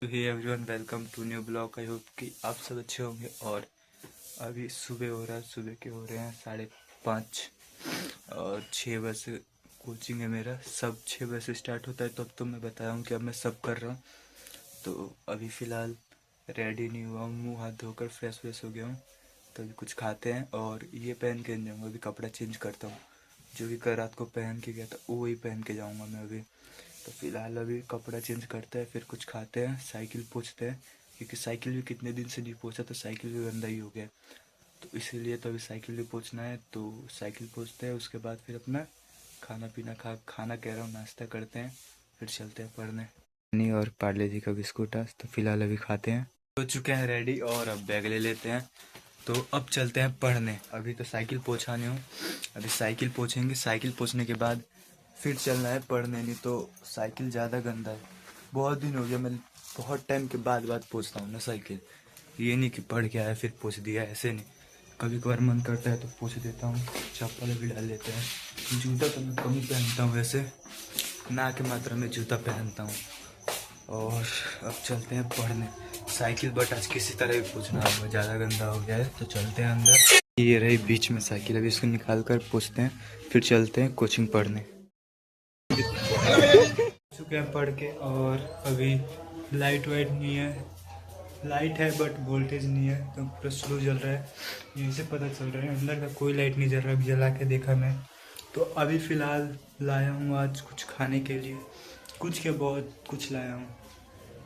Hey everyone, welcome to new blog. I hope कि आप सब अच्छे होंगे। और अभी सुबह हो रहा है, सुबह के हो रहे हैं 5:30 और 6 बजे से कोचिंग है मेरा। सब 6 बजे से स्टार्ट होता है, तो अब तो मैं बताया हूँ कि अब मैं सब कर रहा हूँ। तो अभी फ़िलहाल रेडी नहीं हुआ हूँ, मुँह हाथ धोकर फ्रेश व्रेश हो गया हूँ। तो अभी कुछ खाते हैं और ये पहन के नहीं जाऊँगा, अभी कपड़ा चेंज करता हूँ। जो कि कल रात को पहन के गया था वो वही पहन के जाऊँगा मैं अभी। तो फिलहाल अभी कपड़ा चेंज करते हैं, फिर कुछ खाते हैं, साइकिल पोंछते हैं, क्योंकि साइकिल भी कितने दिन से नहीं पोंछा, तो साइकिल भी गंदा ही हो गया। तो इसीलिए तो अभी साइकिल भी पोंछना है, तो साइकिल पोंछते हैं। उसके बाद फिर अपना खाना पीना खाना कह रहा हूँ, नाश्ता करते हैं, फिर चलते हैं पढ़ने। नहीं, और पार्ले जी का बिस्कुट है, तो फिलहाल अभी खाते हैं। हो चुके हैं रेडी और अब बैग ले लेते हैं। तो अब चलते हैं पढ़ने। अभी तो साइकिल पोंछा नहीं हूँ, अभी साइकिल पोंछेंगे। साइकिल पोंछने के बाद फिर चलना है पढ़ने, नहीं तो साइकिल ज़्यादा गंदा है। बहुत दिन हो गया, मैं बहुत टाइम के बाद पोंछता हूँ ना साइकिल। ये नहीं कि पढ़ के आया फिर पोंछ दिया, ऐसे नहीं। कभी कभार मन करता है तो पोंछ देता हूँ, चप्पल भी डाल लेते हैं। जूता तो मैं कम ही पहनता हूँ, वैसे ना के मात्रा में जूता पहनता हूँ। और अब चलते हैं पढ़ने। साइकिल बट आज किसी तरह भी पूछना होगा, ज़्यादा गंदा हो गया है। तो चलते हैं अंदर। ये रही बीच में साइकिल, अभी इसको निकाल कर पूछते हैं, फिर चलते हैं कोचिंग पढ़ने। चुके हैं पढ़ के, और अभी लाइट वाइट नहीं है। लाइट है बट वोल्टेज नहीं है, तो पूरा स्लो जल रहा है। यहीं से पता चल रहा है, अंदर का कोई लाइट नहीं जल रहा। अभी जला के देखा मैं, तो अभी फ़िलहाल लाया हूँ आज कुछ खाने के लिए। कुछ क्या, बहुत कुछ लाया हूँ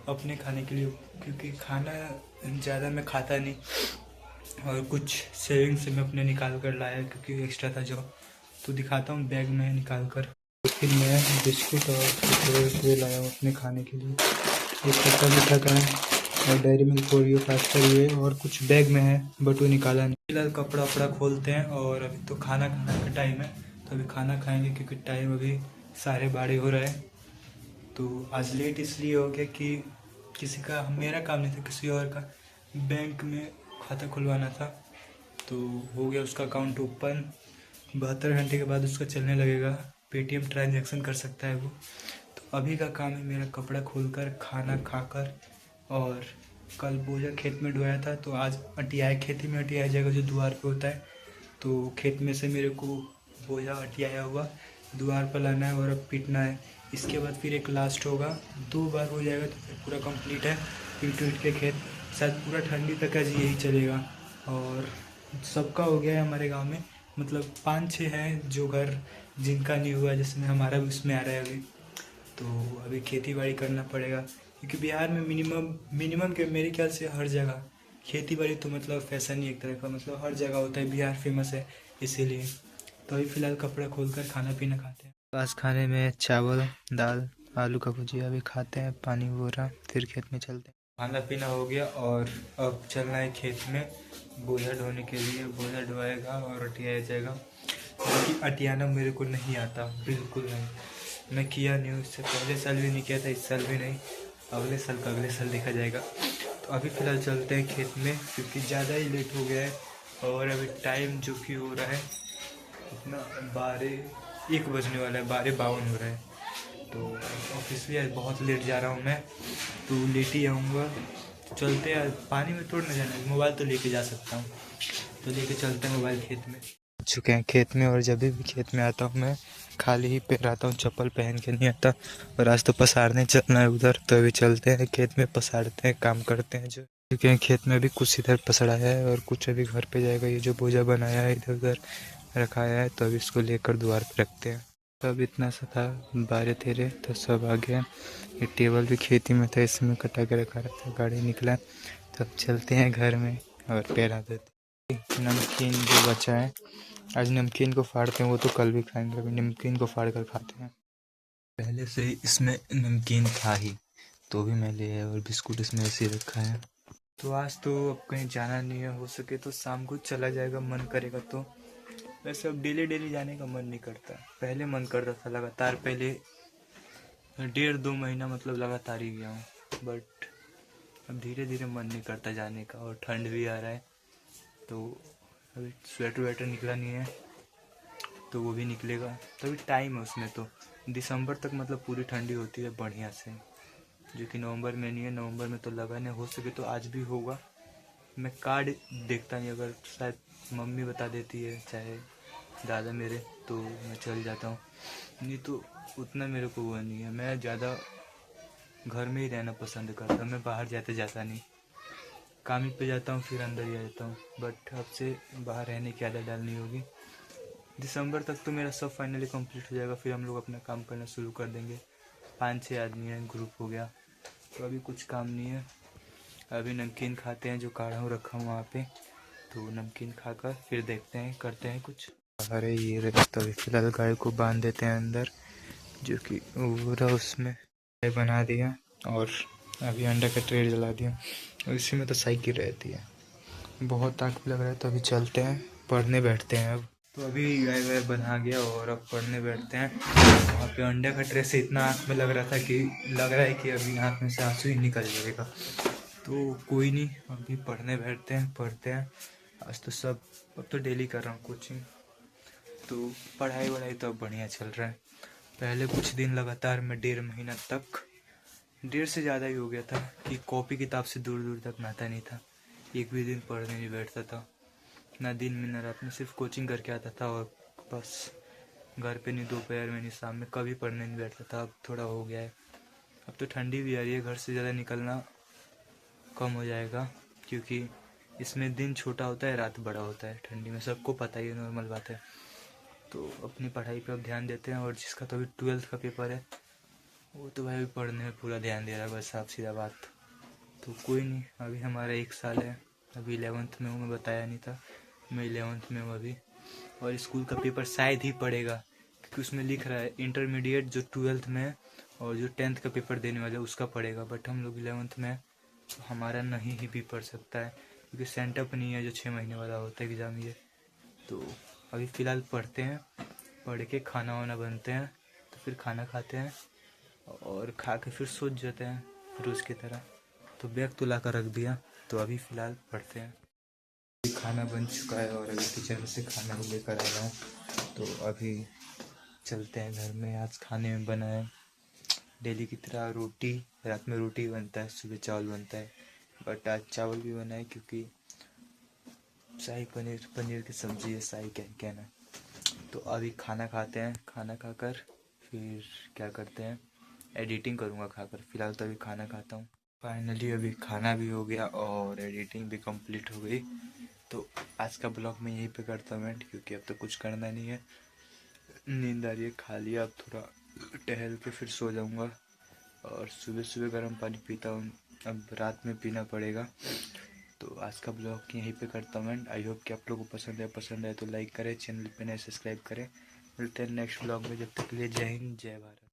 अपने खाने के लिए, क्योंकि खाना ज़्यादा मैं खाता नहीं। और कुछ सेविंग से मैं अपने निकाल कर लाया, क्योंकि एक्स्ट्रा था जो। तो दिखाता हूँ बैग में निकाल कर। फिर मैं बिस्कुट और कुछ लाया हूँ अपने खाने के लिए। एक खट्टा मीठा का है, और डेयरी मिल्क ओरियो पास्ता ये, और कुछ बैग में है बट वो निकाला नहीं। फिलहाल कपड़ा वपड़ा खोलते हैं, और अभी तो खाना खाने का टाइम है, तो अभी खाना खाएंगे, क्योंकि टाइम अभी 12:30 हो रहा है। तो आज लेट इसलिए हो गया कि किसी का, मेरा काम नहीं था, किसी और का बैंक में खाता खुलवाना था। तो हो गया उसका अकाउंट ओपन। 72 घंटे के बाद उसका चलने लगेगा, पेटीएम ट्रांजैक्शन कर सकता है वो। तो अभी का काम है मेरा कपड़ा खोलकर, खाना खाकर। और कल बोझा खेत में ढोया था, तो आज अटियाए, खेती में अटियाया जाएगा जो द्वार पे होता है। तो खेत में से मेरे को बोझा अटियाया हुआ द्वार पर लाना है और अब पीटना है। इसके बाद फिर एक लास्ट होगा, 2 बार हो जाएगा तो फिर पूरा कंप्लीट है। पीट उठ के खेत शायद पूरा ठंडी तक आज यही चलेगा। और सबका हो गया है हमारे गांव में, मतलब 5-6 हैं जो घर जिनका नहीं हुआ, जिसमें हमारा भी उसमें आ रहा है अभी। तो अभी खेती बाड़ी करना पड़ेगा, क्योंकि बिहार में मिनिमम मिनिमम के मेरे ख्याल से हर जगह खेती बाड़ी तो मतलब फैशन ही एक तरह का, मतलब हर जगह होता है, बिहार फेमस है इसीलिए। तो अभी फ़िलहाल कपड़ा खोलकर खाना पीना खाते हैं। आज खाने में चावल दाल आलू का भुजिया भी खाते हैं, पानी वगैरह, फिर खेत में चलते हैं। खाना पीना हो गया और अब चलना है खेत में बोझा ढोने के लिए। बोझा ढोएगा और अटियाया जाएगा, क्योंकि अटियाना मेरे को नहीं आता, बिल्कुल नहीं। मैं किया नहीं हूँ, इससे पहले साल भी नहीं किया था, इस साल भी नहीं। अगले साल का अगले साल देखा जाएगा। तो अभी फ़िलहाल चलते हैं खेत में, क्योंकि ज़्यादा ही लेट हो गया है। और अभी टाइम जो कि हो रहा है इतना, 1 बजने वाला है, 12:52 हो रहा है। तो ऑफिस भी आज बहुत लेट जा रहा हूँ मैं, तो लेट ही आऊँगा। तो चलते हैं, पानी में थोड़ा ना जाना है, मोबाइल तो लेके जा सकता हूँ, तो लेके चलते हैं मोबाइल खेत में। चुके हैं खेत में, और जब भी खेत में आता हूँ मैं खाली ही पैर आता हूँ, चप्पल पहन के नहीं आता। और आज तो पसारने चलना है उधर, तो अभी चलते हैं खेत में, पसारते हैं, काम करते हैं। जो चुके हैं खेत में, अभी कुछ इधर पसराया है और कुछ अभी घर पे जाएगा। ये जो बोझा बनाया है इधर उधर रखाया है, तो अभी इसको लेकर द्वार पे रखते हैं। तब इतना सा था, 12-13, तो सब आ गया। ये टेबल भी खेती में था, इसमें कटा के रखा रहता है, गाड़ी निकला। तब चलते हैं घर में और पैर हाथ धोते हैं। नमकीन जो बचा है, आज नमकीन को फाड़ते हैं, वो तो कल भी खाएंगे, अभी नमकीन को फाड़ कर खाते हैं। पहले से ही इसमें नमकीन था ही, तो भी मैं ले आया, और बिस्कुट इसमें ऐसे ही रखा है। तो आज तो अब कहीं जाना नहीं है, हो सके तो शाम को चला जाएगा, मन करेगा तो। वैसे अब डेली डेली जाने का मन नहीं करता, पहले मन करता था लगातार। पहले 1.5-2 महीना मतलब लगातार ही गया हूँ, बट अब धीरे धीरे मन नहीं करता जाने का। और ठंड भी आ रहा है, तो अभी स्वेटर वेटर निकला नहीं है, तो वो भी निकलेगा। तो अभी टाइम है उसमें, तो दिसंबर तक मतलब पूरी ठंडी होती है बढ़िया से। जो कि नवंबर में नहीं है। नवंबर में तो लगा नहीं, हो सके तो आज भी होगा। मैं कार्ड देखता नहीं, अगर शायद मम्मी बता देती है चाहे दादा मेरे, तो मैं चल जाता हूँ, नहीं तो उतना मेरे को वो नहीं है। मैं ज़्यादा घर में ही रहना पसंद करता हूँ, मैं बाहर जाता नहीं। काम ही पे जाता हूँ फिर अंदर ही आ जाता हूँ, बट अब से बाहर रहने की आदत डालनी होगी। दिसंबर तक तो मेरा सब फाइनली कंप्लीट हो जाएगा, फिर हम लोग अपना काम करना शुरू कर देंगे। 5-6 आदमी हैं, ग्रुप हो गया, तो अभी कुछ काम नहीं है। अभी नमकीन खाते हैं, जो काढ़ा हूँ रखा हूँ वहाँ पे, तो नमकीन खाकर फिर देखते हैं, करते हैं कुछ। अरे ये रहे, तो अभी फिलहाल गाय को बांध देते हैं अंदर, जो कि पूरा उसमें बना दिया, और अभी अंडा का ट्रे जला दिया, और इसी में तो साइकिल रहती है। बहुत आँख लग रहा है, तो अभी चलते हैं, पढ़ने बैठते हैं अब। तो अभी गाय वाय बना गया और अब पढ़ने बैठते हैं। वहाँ पे अंडे का ट्रे से इतना आँख में लग रहा था कि लग रहा है कि अभी आँख में से आंसू ही निकल जाएगा। तो कोई नहीं, अभी पढ़ने बैठते हैं, पढ़ते हैं। आज तो सब, अब तो डेली कर रहा हूँ कोचिंग, तो पढ़ाई वढ़ाई तो अब बढ़िया चल रहा है। पहले कुछ दिन लगातार मैं 1.5 महीना तक, 1.5 से ज़्यादा ही हो गया था कि कॉपी किताब से दूर दूर तक नहाता नहीं था, एक भी दिन पढ़ने नहीं बैठता था, ना दिन में ना रात में, सिर्फ कोचिंग करके आता था और बस। घर पे नहीं, दोपहर में नहीं, शाम में कभी पढ़ने नहीं बैठता था। अब थोड़ा हो गया है, अब तो ठंडी भी आ रही है, घर से ज़्यादा निकलना कम हो जाएगा, क्योंकि इसमें दिन छोटा होता है, रात बड़ा होता है ठंडी में, सबको पता ही है, नॉर्मल बात है। तो अपनी पढ़ाई पे अब ध्यान देते हैं, और जिसका तो अभी 12th का पेपर है, वो तो भाई पढ़ने में पूरा ध्यान दे रहा है, बस साफ सीधा बात। तो कोई नहीं, अभी हमारा 1 साल है, अभी 11th में हूँ, मैं बताया नहीं था, मैं 11th में हूँ अभी। और स्कूल का पेपर शायद ही पड़ेगा, क्योंकि उसमें लिख रहा है इंटरमीडिएट जो 12th में है और जो 10th का पेपर देने वाले उसका पड़ेगा, बट हम लोग 11th में, तो हमारा नहीं ही भी पढ़ सकता है, क्योंकि सेंटअप नहीं है जो 6 महीने वाला होता है एग्ज़ाम ये। तो अभी फ़िलहाल पढ़ते हैं, पढ़ के खाना वाना बनते हैं, तो फिर खाना खाते हैं और खा के फिर सो जाते हैं रोज़ की तरह। तो बैग तो ला कर रख दिया, तो अभी फ़िलहाल पढ़ते हैं। खाना बन चुका है और अभी किचन से खाना भी लेकर आ रहा हूँ, तो अभी चलते हैं घर में। आज खाने में बना है डेली की तरह रोटी, रात में रोटी बनता है, सुबह चावल बनता है, बट आज चावल भी बना है क्योंकि शाही पनीर, पनीर की सब्ज़ी है, शाही क्या कहना। तो अभी खाना खाते हैं, खाना खाकर फिर क्या करते हैं, एडिटिंग करूँगा खाकर। फ़िलहाल तो अभी खाना खाता हूँ। फाइनली अभी खाना भी हो गया और एडिटिंग भी कंप्लीट हो गई, तो आज का ब्लॉग मैं यहीं पे करता हूँ एंड, क्योंकि अब तो कुछ करना नहीं है, नींद आ रही है, खा लिया, अब थोड़ा टहल के फिर सो जाऊँगा। और सुबह सुबह गर्म पानी पीता हूँ, अब रात में पीना पड़ेगा। तो आज का ब्लॉग यहीं पे करता हूँ एंड, आई होप कि आप लोगों को पसंद है तो लाइक करें, चैनल पे नए सब्सक्राइब करें। मिलते हैं नेक्स्ट ब्लॉग में, जब तक के लिए जय हिंद जय भारत।